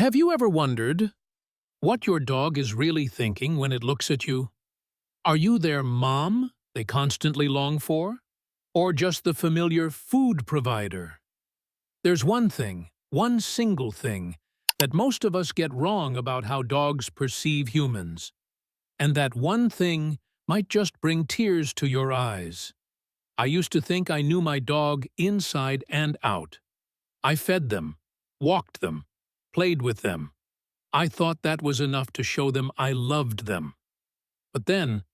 Have you ever wondered what your dog is really thinking when it looks at you? Are you their mom they constantly long for? Or just the familiar food provider? There's one single thing, that most of us get wrong about how dogs perceive humans. And that one thing might just bring tears to your eyes. I used to think I knew my dog inside and out. I fed them, walked them, played with them. I thought that was enough to show them I loved them. But then,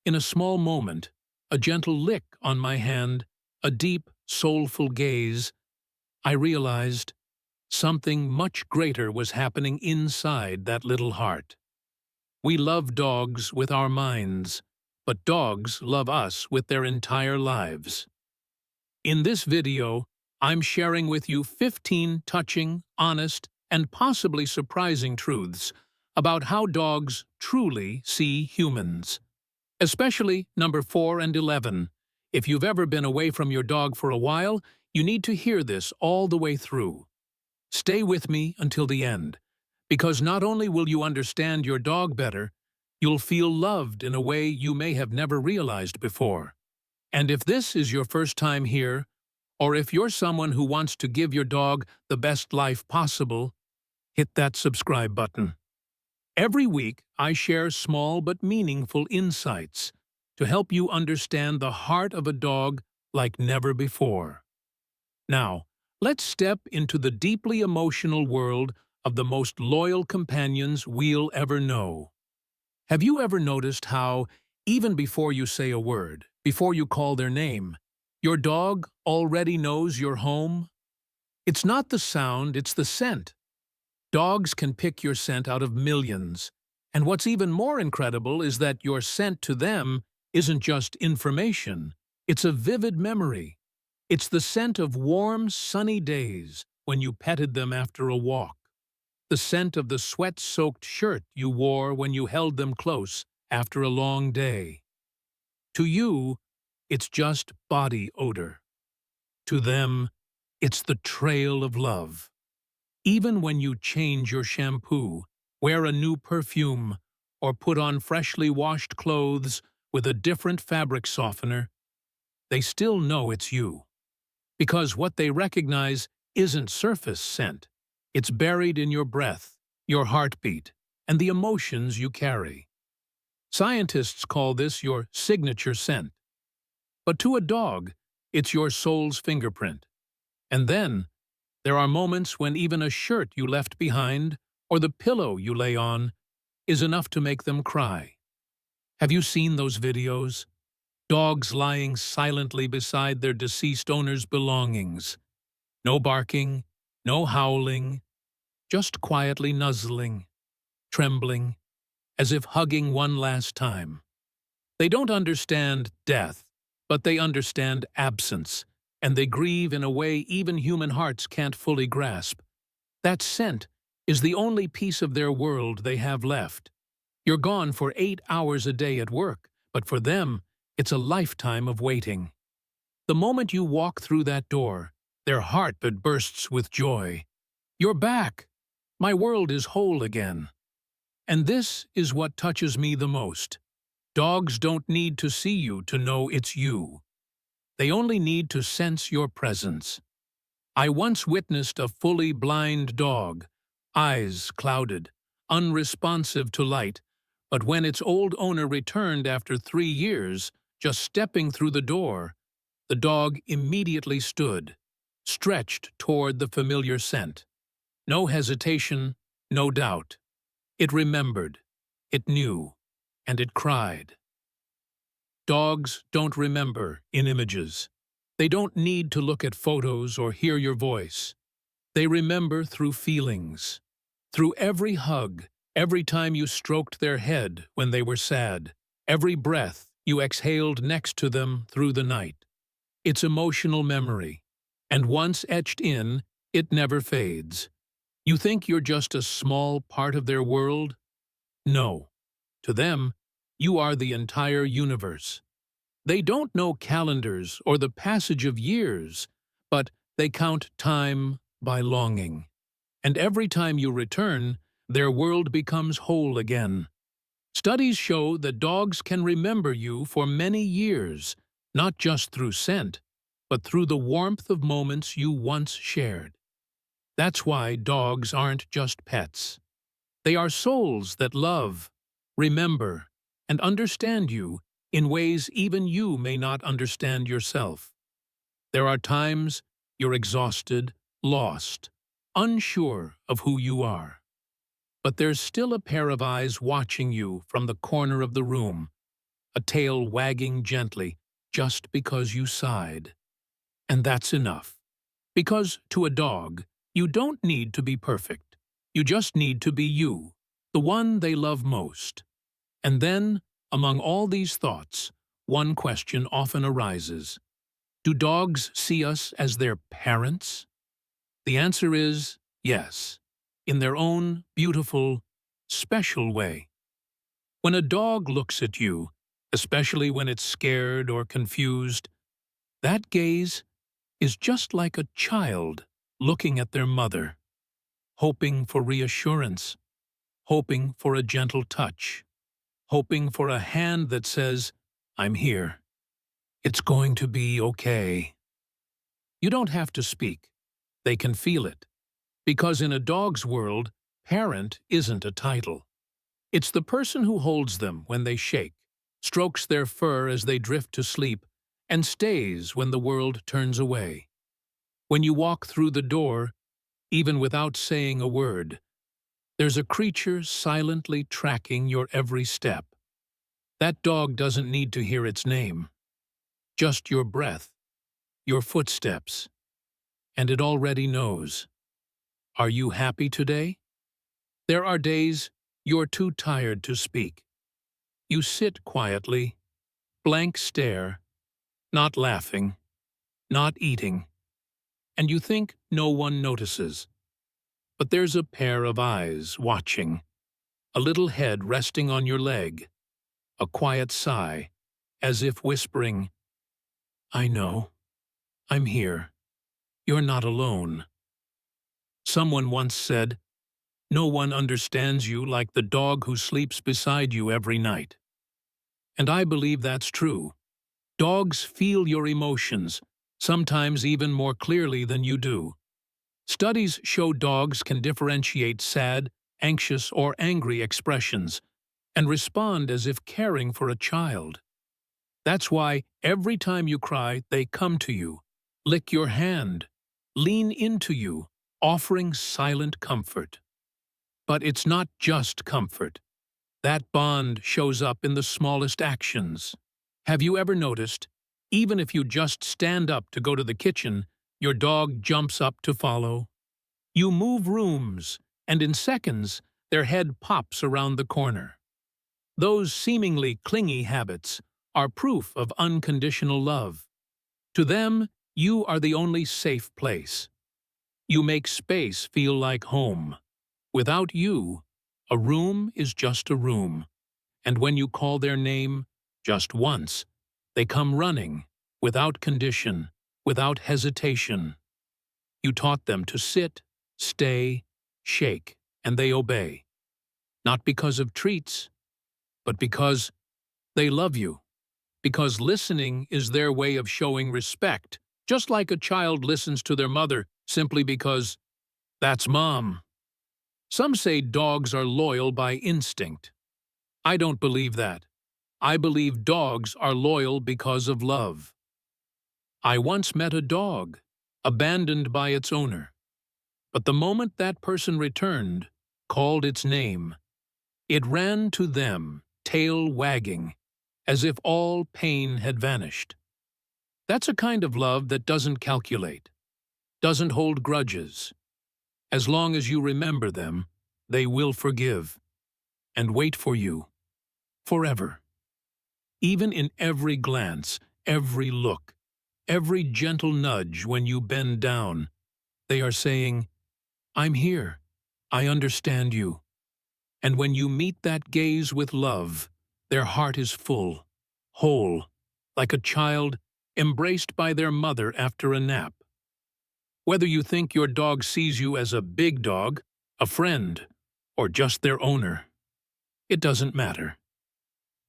in a small moment, a gentle lick on my hand, a deep, soulful gaze, I realized something much greater was happening inside that little heart. We love dogs with our minds, but dogs love us with their entire lives. In this video, I'm sharing with you 15 touching, honest, and possibly surprising truths about how dogs truly see humans. Especially number 4 and 11. If you've ever been away from your dog for a while, you need to hear this all the way through. Stay with me until the end, because not only will you understand your dog better, you'll feel loved in a way you may have never realized before. And if this is your first time here, or if you're someone who wants to give your dog the best life possible, hit that subscribe button. Every week, I share small but meaningful insights to help you understand the heart of a dog like never before. Now, let's step into the deeply emotional world of the most loyal companions we'll ever know. Have you ever noticed how, even before you say a word, before you call their name, your dog already knows you're home? It's not the sound, it's the scent. Dogs can pick your scent out of millions, and what's even more incredible is that your scent to them isn't just information, it's a vivid memory. It's the scent of warm, sunny days when you petted them after a walk, the scent of the sweat-soaked shirt you wore when you held them close after a long day. To you, it's just body odor. To them, it's the trail of love. Even when you change your shampoo, wear a new perfume, or put on freshly washed clothes with a different fabric softener, they still know it's you. Because what they recognize isn't surface scent. It's buried in your breath, your heartbeat, and the emotions you carry. Scientists call this your signature scent. But to a dog, it's your soul's fingerprint. And then, there are moments when even a shirt you left behind, or the pillow you lay on, is enough to make them cry. Have you seen those videos? Dogs lying silently beside their deceased owner's belongings. No barking, no howling, just quietly nuzzling, trembling, as if hugging one last time. They don't understand death, but they understand absence, and they grieve in a way even human hearts can't fully grasp. That scent is the only piece of their world they have left. You're gone for 8 hours a day at work, but for them, it's a lifetime of waiting. The moment you walk through that door, their heartbeat bursts with joy. You're back! My world is whole again. And this is what touches me the most. Dogs don't need to see you to know it's you. They only need to sense your presence. I once witnessed a fully blind dog, eyes clouded, unresponsive to light, but when its old owner returned after 3 years, just stepping through the door, the dog immediately stood, stretched toward the familiar scent. No hesitation, no doubt. It remembered, it knew, and it cried. Dogs don't remember in images. They don't need to look at photos or hear your voice. They remember through feelings. Through every hug, every time you stroked their head when they were sad, every breath you exhaled next to them through the night. It's emotional memory, and once etched in, it never fades. You think you're just a small part of their world? No. To them, you are the entire universe. They don't know calendars or the passage of years, but they count time by longing. and every time you return, their world becomes whole again. Studies show that dogs can remember you for many years, not just through scent, but through the warmth of moments you once shared. That's why dogs aren't just pets. They are souls that love, remember, and understand you in ways even you may not understand yourself. There are times you're exhausted, lost, unsure of who you are. But there's still a pair of eyes watching you from the corner of the room, a tail wagging gently just because you sighed. And that's enough. Because to a dog, you don't need to be perfect. You just need to be you, the one they love most. And then, among all these thoughts, one question often arises. Do dogs see us as their parents? The answer is yes, in their own beautiful, special way. When a dog looks at you, especially when it's scared or confused, that gaze is just like a child looking at their mother, hoping for reassurance, hoping for a gentle touch, hoping for a hand that says, "I'm here. It's going to be okay." You don't have to speak. They can feel it. Because in a dog's world, parent isn't a title. It's the person who holds them when they shake, strokes their fur as they drift to sleep, and stays when the world turns away. When you walk through the door, even without saying a word, there's a creature silently tracking your every step. That dog doesn't need to hear its name, just your breath, your footsteps, and it already knows. Are you happy today? There are days you're too tired to speak. You sit quietly, blank stare, not laughing, not eating, and you think no one notices. But there's a pair of eyes watching, a little head resting on your leg, a quiet sigh, as if whispering, "I know. I'm here. You're not alone." Someone once said, "No one understands you like the dog who sleeps beside you every night." And I believe that's true. Dogs feel your emotions, sometimes even more clearly than you do. Studies show dogs can differentiate sad, anxious, or angry expressions and respond as if caring for a child. That's why every time you cry, they come to you, lick your hand, lean into you, offering silent comfort. But it's not just comfort. That bond shows up in the smallest actions. Have you ever noticed, even if you just stand up to go to the kitchen, your dog jumps up to follow? You move rooms, and in seconds, their head pops around the corner. Those seemingly clingy habits are proof of unconditional love. To them, you are the only safe place. You make space feel like home. Without you, a room is just a room. And when you call their name, just once, they come running, without condition, without hesitation. You taught them to sit, stay, shake, and they obey. Not because of treats, but because they love you. Because listening is their way of showing respect, just like a child listens to their mother simply because that's mom. Some say dogs are loyal by instinct. I don't believe that. I believe dogs are loyal because of love. I once met a dog, abandoned by its owner. But the moment that person returned, called its name, it ran to them, tail wagging, as if all pain had vanished. That's a kind of love that doesn't calculate, doesn't hold grudges. As long as you remember them, they will forgive and wait for you forever. Even in every glance, every look, every gentle nudge when you bend down, they are saying, "I'm here. I understand you." And when you meet that gaze with love, their heart is full, whole, like a child embraced by their mother after a nap. Whether you think your dog sees you as a big dog, a friend, or just their owner, it doesn't matter.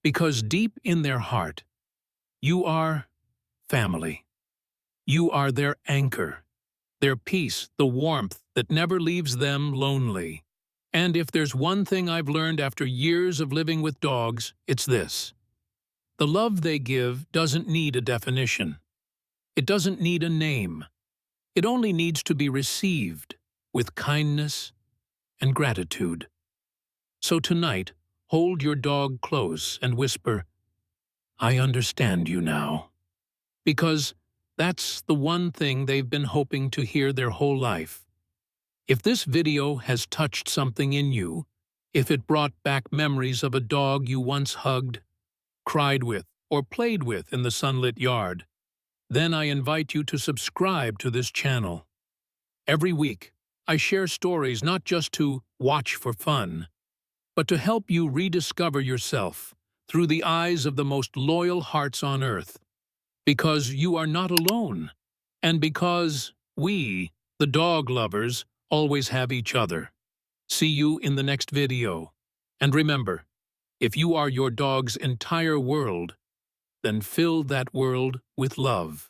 Because deep in their heart, you are family. You are their anchor, their peace, the warmth that never leaves them lonely. And if there's one thing I've learned after years of living with dogs, it's this. The love they give doesn't need a definition. It doesn't need a name. It only needs to be received with kindness and gratitude. So tonight, hold your dog close and whisper, "I understand you now." Because that's the one thing they've been hoping to hear their whole life. If this video has touched something in you, if it brought back memories of a dog you once hugged, cried with, or played with in the sunlit yard, then I invite you to subscribe to this channel. Every week, I share stories not just to watch for fun, but to help you rediscover yourself through the eyes of the most loyal hearts on earth. Because you are not alone, and because we, the dog lovers, always have each other. See you in the next video. And remember, if you are your dog's entire world, then fill that world with love.